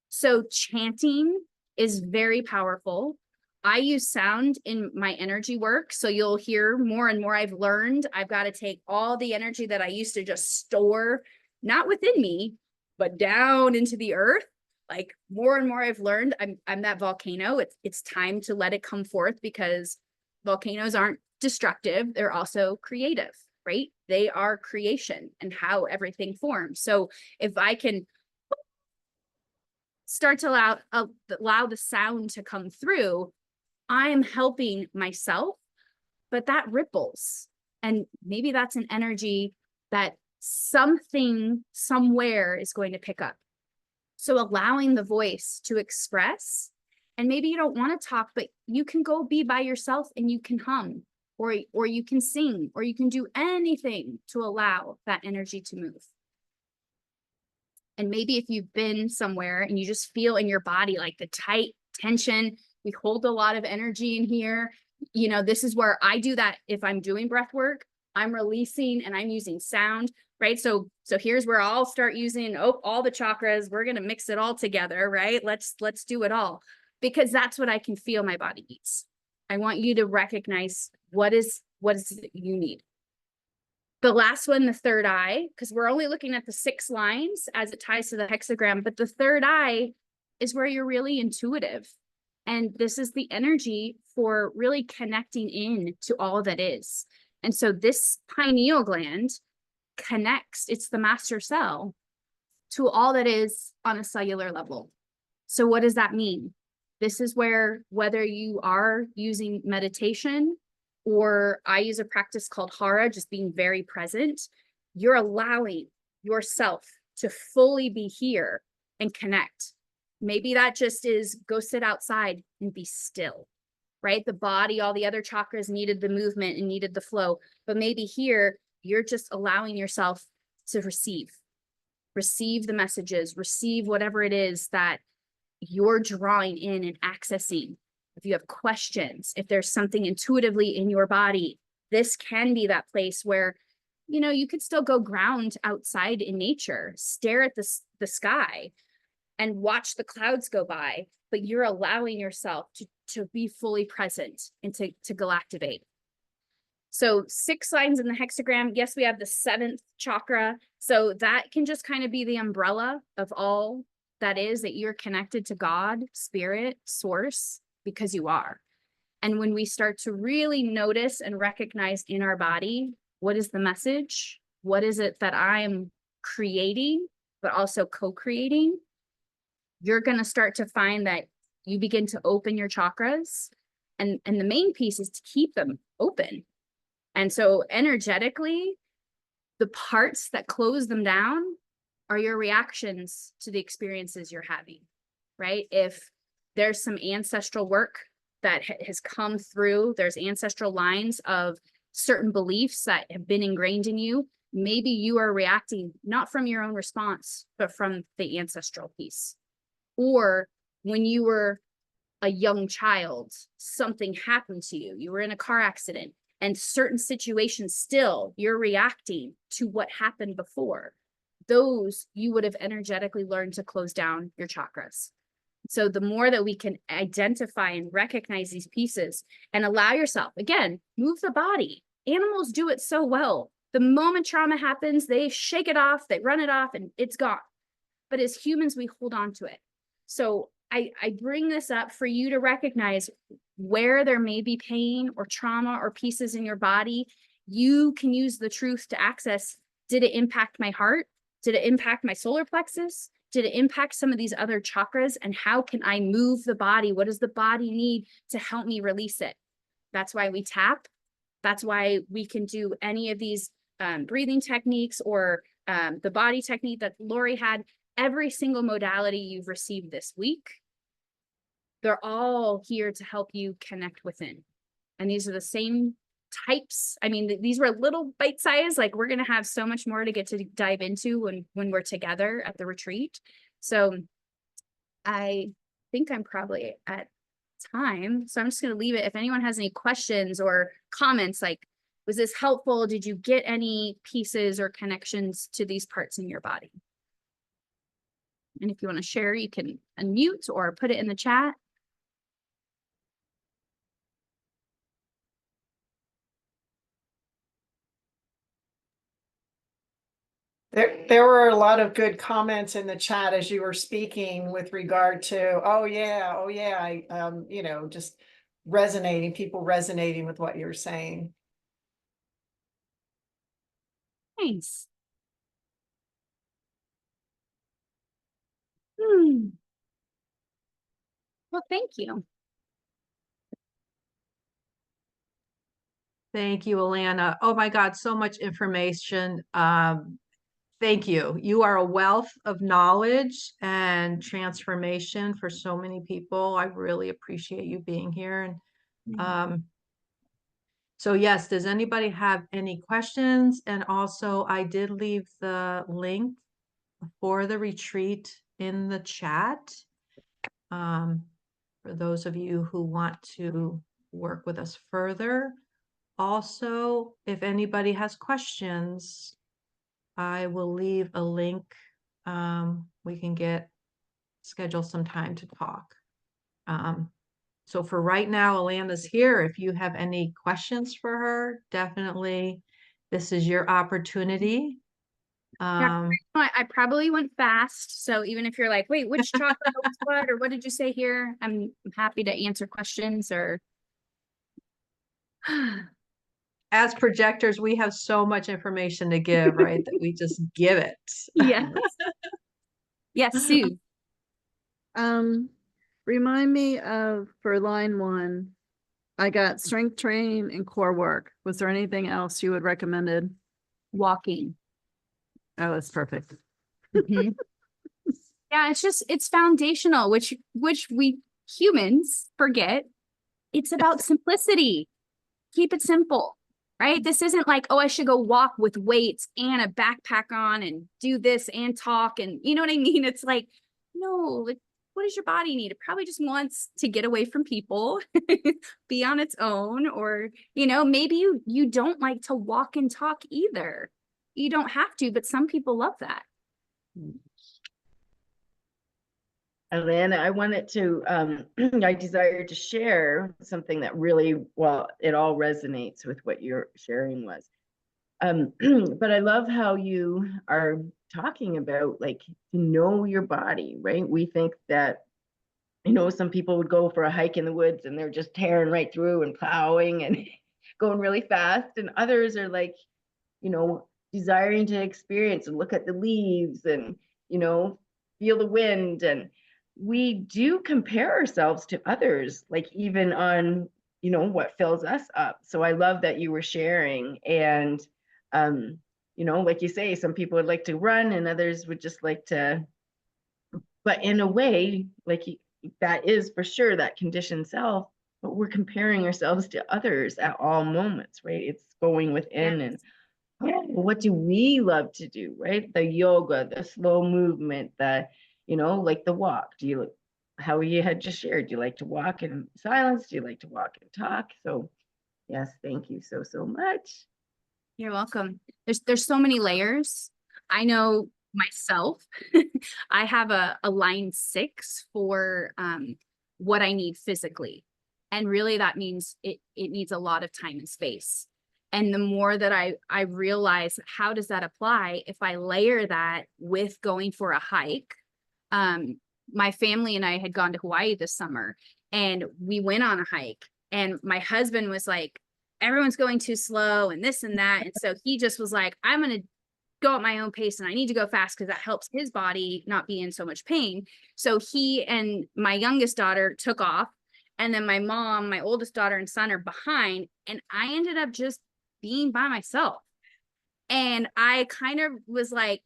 So chanting is very powerful. I use sound in my energy work. So you'll hear more and more I've learned. I've got to take all the energy that I used to just store, not within me, but down into the earth. Like more and more I've learned, I'm that volcano. It's time to let it come forth, because volcanoes aren't destructive. They're also creative, right? They are creation and how everything forms. So if I can start to allow the sound to come through, I am helping myself, but that ripples. And maybe that's an energy that something somewhere is going to pick up. So allowing the voice to express, and maybe you don't want to talk, but you can go be by yourself and you can hum, or you can sing, or you can do anything to allow that energy to move. And maybe if you've been somewhere and you just feel in your body like the tight tension, we hold a lot of energy in here. You know, this is where I do that. If I'm doing breath work, I'm releasing and I'm using sound, right? So here's where I'll start using all the chakras. We're going to mix it all together, right? Let's do it all, because that's what I can feel my body needs. I want you to recognize what is it you need. The last one, the third eye, because we're only looking at the 6 lines as it ties to the hexagram, but the third eye is where you're really intuitive. And this is the energy for really connecting in to all that is. And so this pineal gland connects, it's the master cell, to all that is on a cellular level. So what does that mean? This is where, whether you are using meditation, or I use a practice called Hara, just being very present, you're allowing yourself to fully be here and connect. Maybe that just is go sit outside and be still, right? The body, all the other chakras needed the movement and needed the flow, but maybe here you're just allowing yourself to receive the messages, receive whatever it is that you're drawing in and accessing. If you have questions, if there's something intuitively in your body, this can be that place where, you know, you could still go ground outside in nature, stare at the sky and watch the clouds go by, but you're allowing yourself to be fully present and to galactivate. So 6 lines in the hexagram. Yes, we have the 7th chakra. So that can just kind of be the umbrella of all that is, that you're connected to God, spirit, source, because you are. And when we start to really notice and recognize in our body, what is the message? What is it that I'm creating, but also co-creating? You're going to start to find that you begin to open your chakras. And the main piece is to keep them open. And so energetically, the parts that close them down are your reactions to the experiences you're having, right? If there's some ancestral work that has come through, there's ancestral lines of certain beliefs that have been ingrained in you, maybe you are reacting not from your own response, but from the ancestral piece. Or when you were a young child, something happened to you, you were in a car accident, and certain situations still, you're reacting to what happened before. Those you would have energetically learned to close down your chakras. So the more that we can identify and recognize these pieces and allow yourself, again, move the body. Animals do it so well. The moment trauma happens, they shake it off, they run it off, and it's gone. But as humans, we hold on to it. So I bring this up for you to recognize where there may be pain or trauma or pieces in your body. You can use the truth to access, did it impact my heart? Did it impact my solar plexus? Did it impact some of these other chakras? And how can I move the body? What does the body need to help me release it? That's why we tap. That's why we can do any of these breathing techniques, or the body technique that Lori had. Every single modality you've received this week, they're all here to help you connect within. And these are the same types. I mean, these were little bite size, like we're going to have so much more to get to dive into when we're together at the retreat. So I think I'm probably at time. So I'm just going to leave it. If anyone has any questions or comments, like Was this helpful? Did you get any pieces or connections to these parts in your body? And if you want to share, you can unmute or put it in the chat. There were a lot of good comments in the chat as you were speaking with regard to, oh yeah, I, you know, just people resonating with what you're saying. Nice. Well, thank you. Thank you, Alana. Oh my God, so much information. Thank you. You are a wealth of knowledge and transformation for so many people. I really appreciate you being here. And so yes, does anybody have any questions? And also I did leave the link for the retreat in the chat. For those of you who want to work with us further. Also, if anybody has questions, I will leave a link. We can schedule some time to talk. So for right now, Alana's here. If you have any questions for her, definitely this is your opportunity. I probably went fast. So even if you're like, wait, which chakra was what, or what did you say here? I'm happy to answer questions or. As projectors, we have so much information to give, right? That we just give it. Yes. Yes, Sue. Remind me of, for line 1, I got strength training and core work. Was there anything else you would recommended? Walking. Oh, that's perfect. Mhm. Yeah, it's foundational, which we humans forget. It's about simplicity. Keep it simple, right? This isn't like, oh, I should go walk with weights and a backpack on and do this and talk. And you know what I mean? It's like, no, like, what does your body need? It probably just wants to get away from people, be on its own, or, maybe you don't like to walk and talk either. You don't have to, but some people love that. Alana, I wanted to, I desire to share something that really, well, it all resonates with what your sharing was. But I love how you are talking about, like, to know your body, right? We think that, some people would go for a hike in the woods and they're just tearing right through and plowing and going really fast. And others are like, desiring to experience and look at the leaves and, feel the wind. And we do compare ourselves to others, like even on, what fills us up. So I love that you were sharing. And, like you say, some people would like to run and others would just like to, but in a way, like that is for sure that conditioned self, but we're comparing ourselves to others at all moments, right? It's going within. And what do we love to do, right? The yoga, the slow movement, like the walk. How you had just shared, do you like to walk in silence? Do you like to walk and talk? So yes, thank you so much. You're welcome. There's so many layers. I know myself, I have a line 6 for what I need physically. And really that means it needs a lot of time and space. And the more that I realize, how does that apply if I layer that with going for a hike? My family and I had gone to Hawaii this summer and we went on a hike and my husband was like, everyone's going too slow and this and that. And so he just was like, I'm going to go at my own pace and I need to go fast because that helps his body not be in so much pain. So he and my youngest daughter took off. And then my mom, my oldest daughter and son are behind. And I ended up just being by myself. And I kind of was like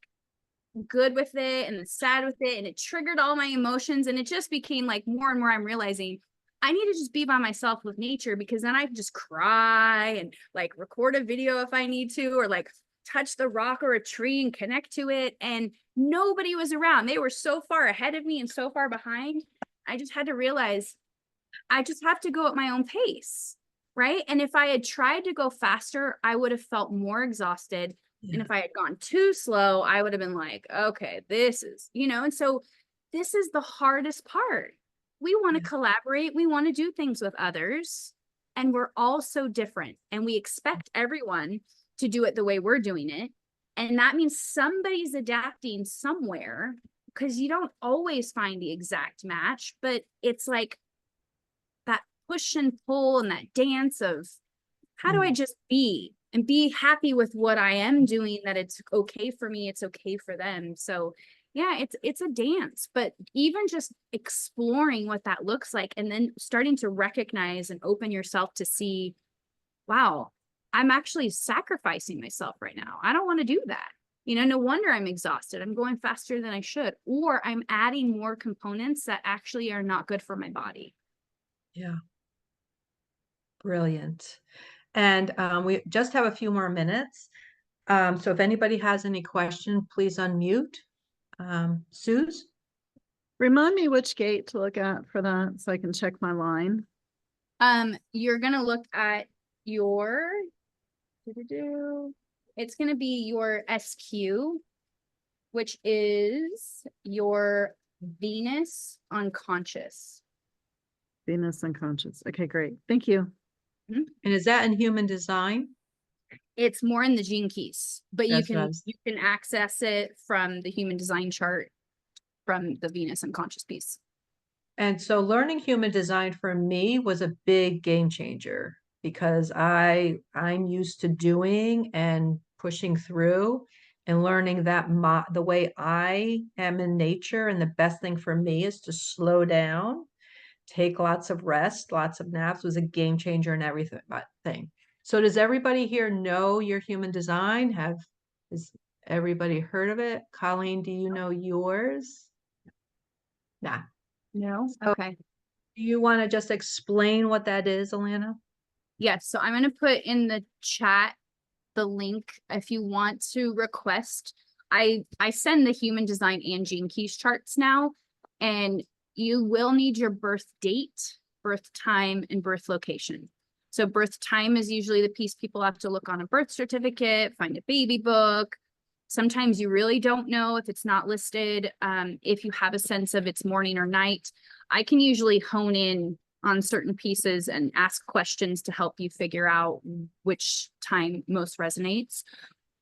good with it and sad with it. And it triggered all my emotions. And it just became like more and more I'm realizing I need to just be by myself with nature, because then I can just cry and like record a video if I need to, or like touch the rock or a tree and connect to it. And nobody was around. They were so far ahead of me and so far behind. I just had to realize I just have to go at my own pace. right? And if I had tried to go faster, I would have felt more exhausted. And if I had gone too slow, I would have been like, okay, this is, and so this is the hardest part. We want to collaborate, we want to do things with others, and we're all so different. And we expect everyone to do it the way we're doing it. And that means somebody's adapting somewhere, because you don't always find the exact match, but it's like that push and pull and that dance of how do I just be and be happy with what I am doing, that it's okay for me, it's okay for them. So yeah, it's a dance, but even just exploring what that looks like, and then starting to recognize and open yourself to see, wow, I'm actually sacrificing myself right now. I don't want to do that. No wonder I'm exhausted. I'm going faster than I should, or I'm adding more components that actually are not good for my body. Yeah. Brilliant. And we just have a few more minutes. So if anybody has any questions, please unmute. Suze? Remind me which gate to look at for that so I can check my line. You're gonna look at your it's gonna be your SQ, which is your Venus unconscious. Venus unconscious. Okay, great. Thank you. And is that in human design? It's more in the gene keys, but you That's what I can was- you can access it from the human design chart from the Venus unconscious piece. And so learning human design for me was a big game changer, because I'm used to doing and pushing through, and learning that the way I am in nature, and the best thing for me is to slow down, take lots of rest, lots of naps, was a game changer in everything. So does everybody here know your human design? Has everybody heard of it? Colleen, do you know yours? Nah. No. So Okay. do you want to just explain what that is, Alana? Yes. So I'm going to put in the chat the link if you want to request. I send the human design and gene keys charts now, and you will need your birth date, birth time, and birth location. So birth time is usually the piece people have to look on a birth certificate, find a baby book. Sometimes you really don't know if it's not listed. If you have a sense of it's morning or night, I can usually hone in on certain pieces and ask questions to help you figure out which time most resonates.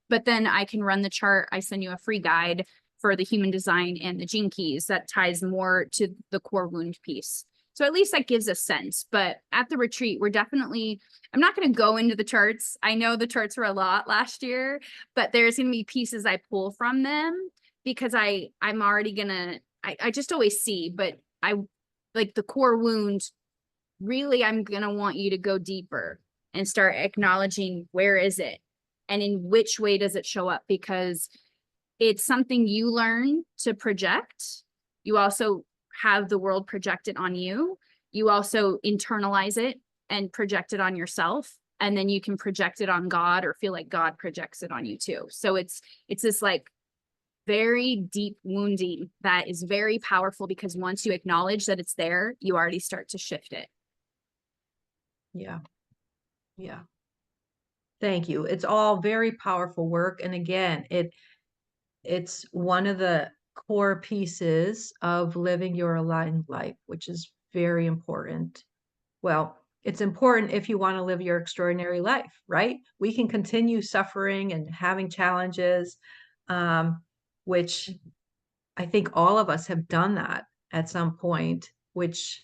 But then I can run the chart. I send you a free guide for the human design and the gene keys that ties more to the core wound piece. So at least that gives a sense. But at the retreat, I'm not going to go into the charts. I know the charts were a lot last year, but there's going to be pieces I pull from them, because I'm already going to, I just always see, but I like the core wound. Really, I'm going to want you to go deeper and start acknowledging, where is it and in which way does it show up? Because it's something you learn to project. You also have the world projected on you. You also internalize it and project it on yourself. And then you can project it on God, or feel like God projects it on you too. So it's this like very deep wounding that is very powerful, because once you acknowledge that it's there, you already start to shift it. Yeah. Yeah. Thank you. It's all very powerful work. And again, it's one of the core pieces of living your aligned life, which is very important. Well, it's important if you want to live your extraordinary life, right? We can continue suffering and having challenges, which I think all of us have done that at some point, which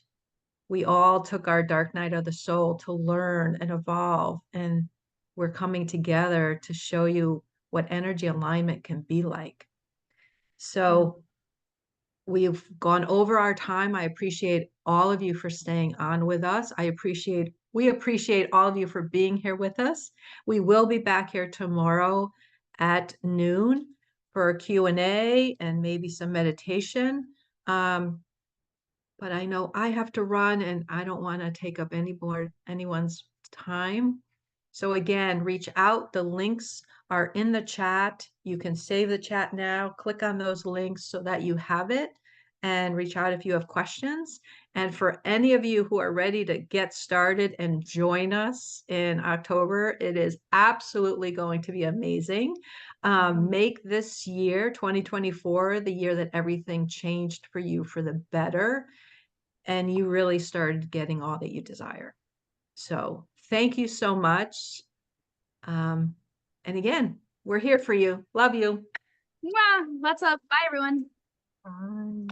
we all took our dark night of the soul to learn and evolve. And we're coming together to show you what energy alignment can be like. So we've gone over our time. I appreciate all of you for staying on with us. We appreciate all of you for being here with us. We will be back here tomorrow at noon for a Q&A and maybe some meditation. But I know I have to run, and I don't want to take up anyone's time. So again, reach out. The links are in the chat. You can save the chat now, click on those links so that you have it. and reach out if you have questions. And for any of you who are ready to get started and join us in October, it is absolutely going to be amazing. Make this year, 2024, the year that everything changed for you for the better, and you really started getting all that you desire. So thank you so much. And again, we're here for you. Love you. Mwah! Lots of bye, everyone. Fine.